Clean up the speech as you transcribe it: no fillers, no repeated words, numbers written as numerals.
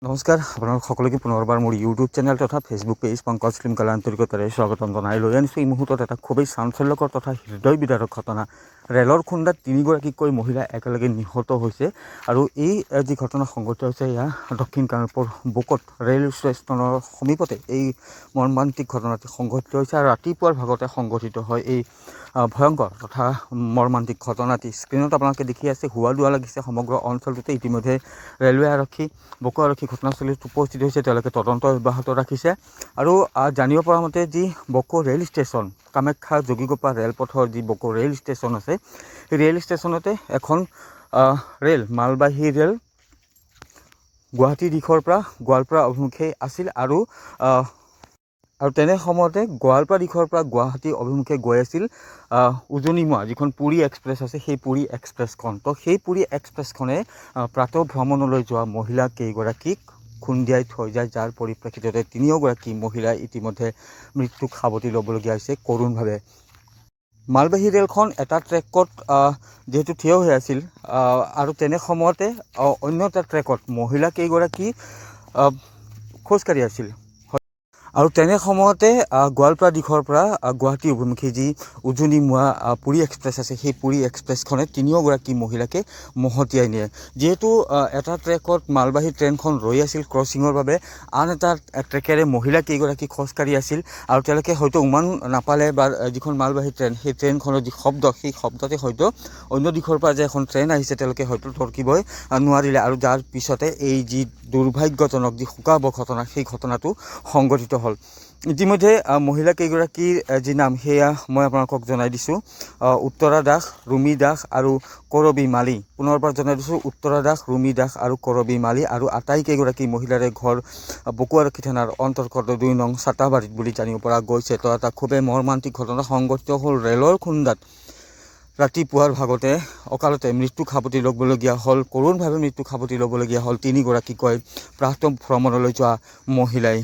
নমস্কাৰ আপোনালোক সকলোকে পুনৰবাৰ মোৰ ইউটিউব চেনেল তথা ফেচবুক পেজ পংকজ ফিল্ম কলা আন্তৰিকতাৰে স্বাগতম জনাই লৈ আনিছোঁ। এই মুহূৰ্তত এটা খুবেই চাঞ্চল্যকৰ তথা হৃদয় বিদাৰক ঘটনা। ৰেলৰ খুন্দাত তিনিগৰাকীকৈ মহিলা একেলগে নিহত হৈছে আৰু এই যি ঘটনা সংঘটিত হৈছে এয়া দক্ষিণ কামৰূপৰ বোকত ৰেল ষ্টেচনৰ সমীপতে এই মৰ্মান্তিক ঘটনাটি সংঘটিত হৈছে আৰু ৰাতিপুৱাৰ ভাগতে সংঘটিত হয় এই ভয়ংকৰ তথা মৰ্মান্তিক ঘটনাটি। স্ক্ৰীণত আপোনালোকে দেখি আছে, হুৱা দুৱা লাগিছে সমগ্ৰ অঞ্চলটোতে। ইতিমধ্যে ৰেলৱে আৰক্ষী বকো আৰক্ষী ঘটনাস্থলীত উপস্থিত হৈছে, তেওঁলোকে তদন্ত অব্যাহত ৰাখিছে। আৰু জানিব পৰা মতে যি বকো ৰেল ষ্টেচন, কামাখ্যা যোগীঘোপা ৰেলপথৰ যি বকো ৰেল ষ্টেচন আছে, সেই ৰেল ষ্টেচনতে এখন ৰেল মালবাহী ৰেল গুৱাহাটী দিশৰ পৰা গোৱালপাৰা অভিমুখে আছিল আৰু তেনে সময়তে গোৱালপাৰা দিশৰ পৰা গুৱাহাটী অভিমুখে গৈ আছিল উজনিমুৱা যিখন পুৰী এক্সপ্ৰেছ আছে, সেই পুৰী এক্সপ্ৰেছখন। তো সেই পুৰী এক্সপ্ৰেছখনে প্ৰাতঃ ভ্ৰমণলৈ যোৱা মহিলা কেইগৰাকীক খুন্দিয়াই থৈ যায়, যাৰ পৰিপ্ৰেক্ষিততে তিনিওগৰাকী মহিলাই ইতিমধ্যে মৃত্যুক সাৱটি ল'বলগীয়া হৈছে কৰোণভাৱে। মালবাহী ৰেলখন এটা ট্ৰেকত যিহেতু থিয় হৈ আছিল আৰু তেনে সময়তে অন্য এটা ট্ৰেকত মহিলা কেইগৰাকী খোজকাঢ়ি আছিল আৰু তেনে সময়তে গোৱালপাৰা দিশৰ পৰা গুৱাহাটী অভিমুখী যি উজনিমুৱা পুৰী এক্সপ্ৰেছ আছে, সেই পুৰী এক্সপ্ৰেছখনে তিনিওগৰাকী মহিলাকে মহতিয়াই নিয়ে। যিহেতু এটা ট্ৰেকত মালবাহী ট্ৰেইনখন ৰৈ আছিল ক্ৰছিঙৰ বাবে, আন এটা ট্ৰেকেৰে মহিলা কেইগৰাকী খোজকাঢ়ি আছিল আৰু তেওঁলোকে হয়তো উমান নাপালে বা যিখন মালবাহী ট্ৰেইন, সেই ট্ৰেইনখনৰ যি শব্দ, সেই শব্দতে হয়তো অন্য দিশৰ পৰা যে এখন ট্ৰেইন আহিছে তেওঁলোকে হয়তো তৰ্কিবই নোৱাৰিলে আৰু যাৰ পিছতে এই যি দুৰ্ভাগ্যজনক যি শোকাবহ ঘটনা, সেই ঘটনাটো সংঘটিত হ'ল। ইতিমধ্যে মহিলা কেইগৰাকীৰ যি নাম সেয়া মই আপোনালোকক জনাই দিছোঁ, উত্তৰা দাস, ৰুমি দাস আৰু কৰবী মালি। পুনৰবাৰ জনাই দিছোঁ, উত্তৰা দাস, ৰুমি দাস আৰু কৰবী মালি। আৰু আটাইকেইগৰাকী মহিলাৰে ঘৰ বকো আৰক্ষী থানাৰ অন্তৰ্গত 2 নং চাটাবাৰীত বুলি জানিব পৰা গৈছে। তো এটা খুবেই মৰ্মান্তিক ঘটনা সংঘটিত হ'ল। ৰেলৰ খুন্দাত ৰাতিপুৱাৰ ভাগতে অকালতে মৃত্যুক সাৱটি ল'বলগীয়া হ'ল, কৰোণভাৱে মৃত্যুক সাৱটি ল'বলগীয়া হ'ল তিনিগৰাকীকৈ প্ৰাতঃ ভ্ৰমণলৈ যোৱা মহিলাই।